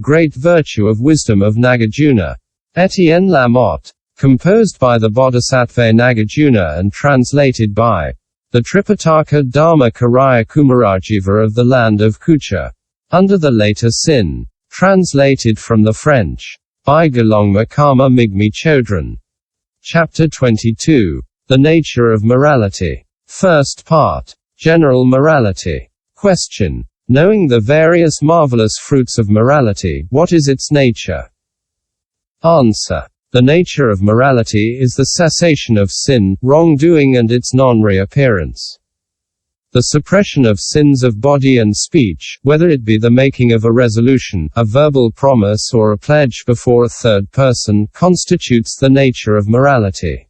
Great Virtue of Wisdom of Nagarjuna. Etienne Lamotte. Composed by the Bodhisattva Nagarjuna and translated by the Tripitaka Dharma Karaya Kumarajiva of the land of Kucha. Under the later sin. Translated from the French. By Gelongma Karma Migmi Chodron. Chapter 22. The Nature of Morality. First part. General Morality. Question. Knowing the various marvelous fruits of morality, what is its nature? Answer. The nature of morality is the cessation of sin, wrongdoing and its non-reappearance. The suppression of sins of body and speech, whether it be the making of a resolution, a verbal promise or a pledge before a third person, constitutes the nature of morality.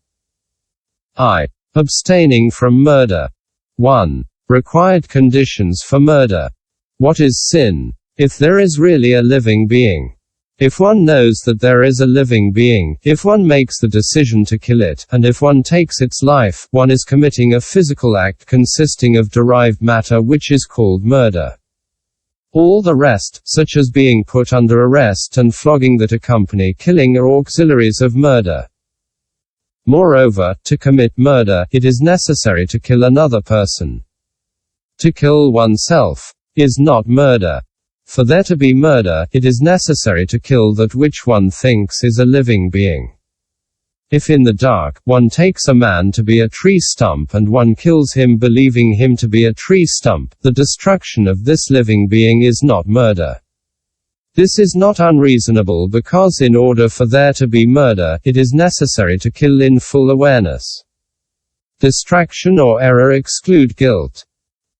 I. Abstaining from murder. 1. Required conditions for murder. What is sin? If there is really a living being. If one knows that there is a living being, if one makes the decision to kill it, and if one takes its life, one is committing a physical act consisting of derived matter which is called murder. All the rest, such as being put under arrest and flogging that accompany killing, are auxiliaries of murder. Moreover, to commit murder, it is necessary to kill another person. To kill oneself is not murder. For there to be murder, it is necessary to kill that which one thinks is a living being. If in the dark, one takes a man to be a tree stump and one kills him believing him to be a tree stump, the destruction of this living being is not murder. This is not unreasonable because in order for there to be murder, it is necessary to kill in full awareness. Distraction or error exclude guilt.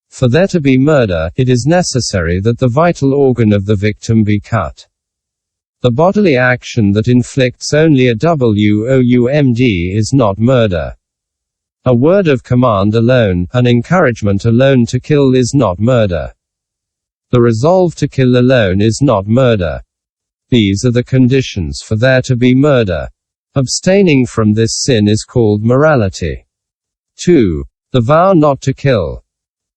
For there to be murder, it is necessary that the vital organ of the victim be cut. The bodily action that inflicts only a wound is not murder. A word of command alone, an encouragement alone to kill is not murder. The resolve to kill alone is not murder. These are the conditions for there to be murder. Abstaining from this sin is called morality. 2. The vow not to kill.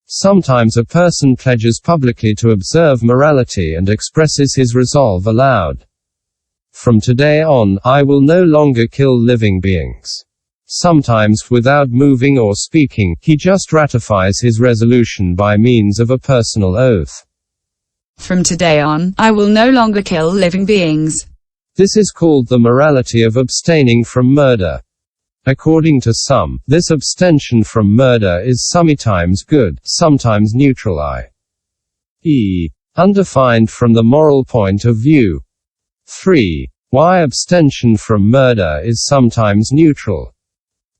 Sometimes a person pledges publicly to observe morality and expresses his resolve aloud. From today on, I will no longer kill living beings. Sometimes, without moving or speaking, he just ratifies his resolution by means of a personal oath. From today on, I will no longer kill living beings. This is called the morality of abstaining from murder. According to some, this abstention from murder is sometimes good, sometimes neutral, i.e., undefined from the moral point of view. 3. Why abstention from murder is sometimes neutral.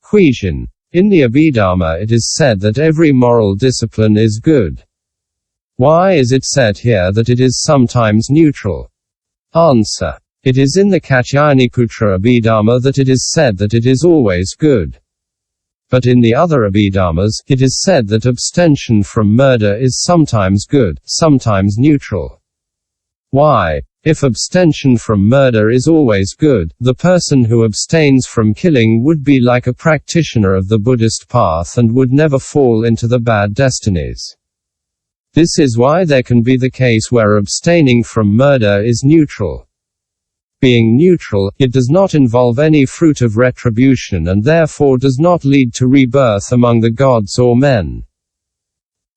Question. In the Abhidharma it is said that every moral discipline is good. Why is it said here that it is sometimes neutral? Answer. It is in the Katyayaniputra Abhidharma that it is said that it is always good. But in the other Abhidharmas, it is said that abstention from murder is sometimes good, sometimes neutral. Why? If abstention from murder is always good, the person who abstains from killing would be like a practitioner of the Buddhist path and would never fall into the bad destinies. This is why there can be the case where abstaining from murder is neutral. Being neutral, it does not involve any fruit of retribution and therefore does not lead to rebirth among the gods or men.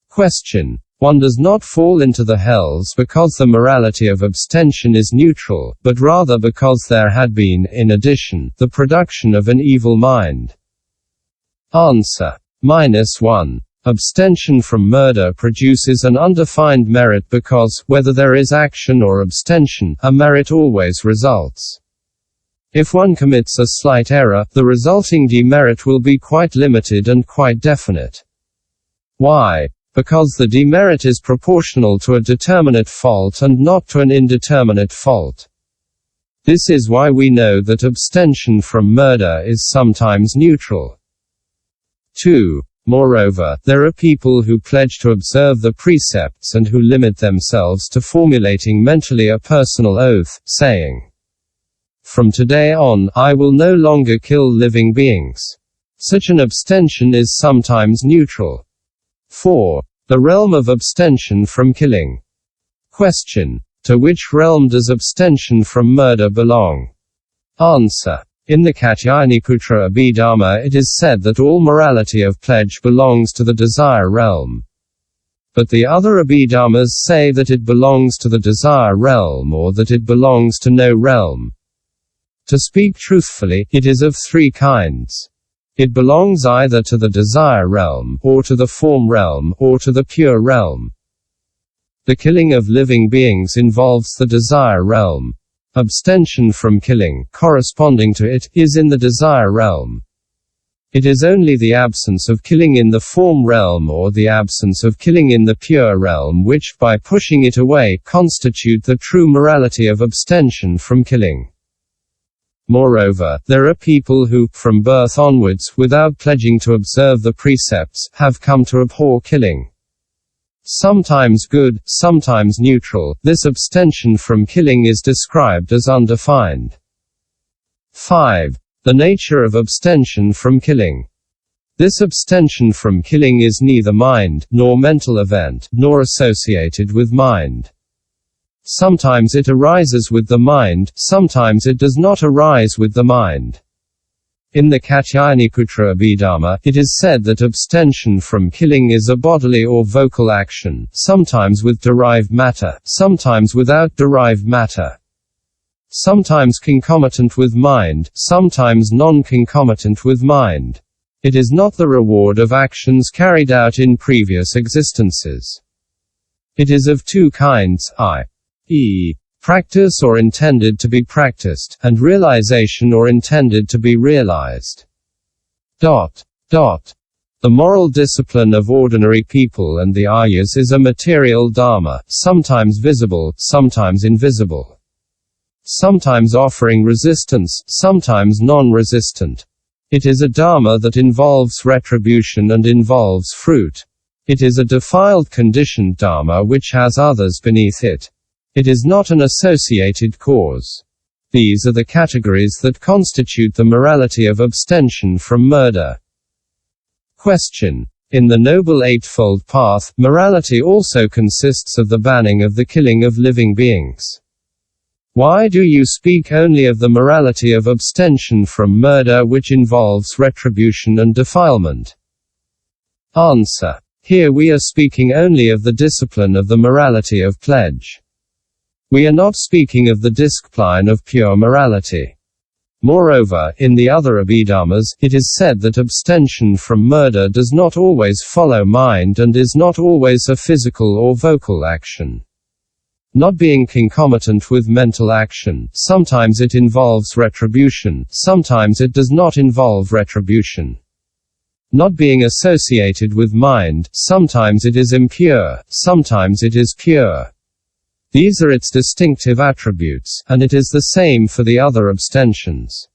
Question. One does not fall into the hells because the morality of abstention is neutral, but rather because there had been, in addition, the production of an evil mind. Answer. -1. Abstention from murder produces an undefined merit because, whether there is action or abstention, a merit always results. If one commits a slight error, the resulting demerit will be quite limited and quite definite. Why? Because the demerit is proportional to a determinate fault and not to an indeterminate fault. This is why we know that abstention from murder is sometimes neutral. 2. Moreover, there are people who pledge to observe the precepts and who limit themselves to formulating mentally a personal oath, saying, "From today on, I will no longer kill living beings." Such an abstention is sometimes neutral. 4. The realm of abstention from killing. Question. To which realm does abstention from murder belong? Answer. In the Katyayaniputra Abhidharma it is said that all morality of pledge belongs to the desire realm. But the other Abhidharmas say that it belongs to the desire realm or that it belongs to no realm. To speak truthfully, it is of three kinds. It belongs either to the desire realm, or to the form realm, or to the pure realm. The killing of living beings involves the desire realm. Abstention from killing, corresponding to it, is in the desire realm. It is only the absence of killing in the form realm or the absence of killing in the pure realm which, by pushing it away, constitute the true morality of abstention from killing. Moreover, there are people who, from birth onwards, without pledging to observe the precepts, have come to abhor killing. Sometimes good, sometimes neutral, this abstention from killing is described as undefined. 5. The nature of abstention from killing. This abstention from killing is neither mind, nor mental event, nor associated with mind. Sometimes it arises with the mind, sometimes it does not arise with the mind. In the Katyayaniputra Abhidharma, it is said that abstention from killing is a bodily or vocal action, sometimes with derived matter, sometimes without derived matter. Sometimes concomitant with mind, sometimes non-concomitant with mind. It is not the reward of actions carried out in previous existences. It is of two kinds, i.e., practice or intended to be practiced, and realization or intended to be realized. The moral discipline of ordinary people and the Aryas is a material dharma, sometimes visible, sometimes invisible. Sometimes offering resistance, sometimes non-resistant. It is a dharma that involves retribution and involves fruit. It is a defiled conditioned dharma which has others beneath it. It is not an associated cause. These are the categories that constitute the morality of abstention from murder. Question. In the Noble Eightfold Path, morality also consists of the banning of the killing of living beings. Why do you speak only of the morality of abstention from murder which involves retribution and defilement? Answer. Here we are speaking only of the discipline of the morality of pledge. We are not speaking of the discipline of pure morality. Moreover, in the other Abhidharmas, it is said that abstention from murder does not always follow mind and is not always a physical or vocal action. Not being concomitant with mental action, sometimes it involves retribution, sometimes it does not involve retribution. Not being associated with mind, sometimes it is impure, sometimes it is pure. These are its distinctive attributes, and it is the same for the other abstentions.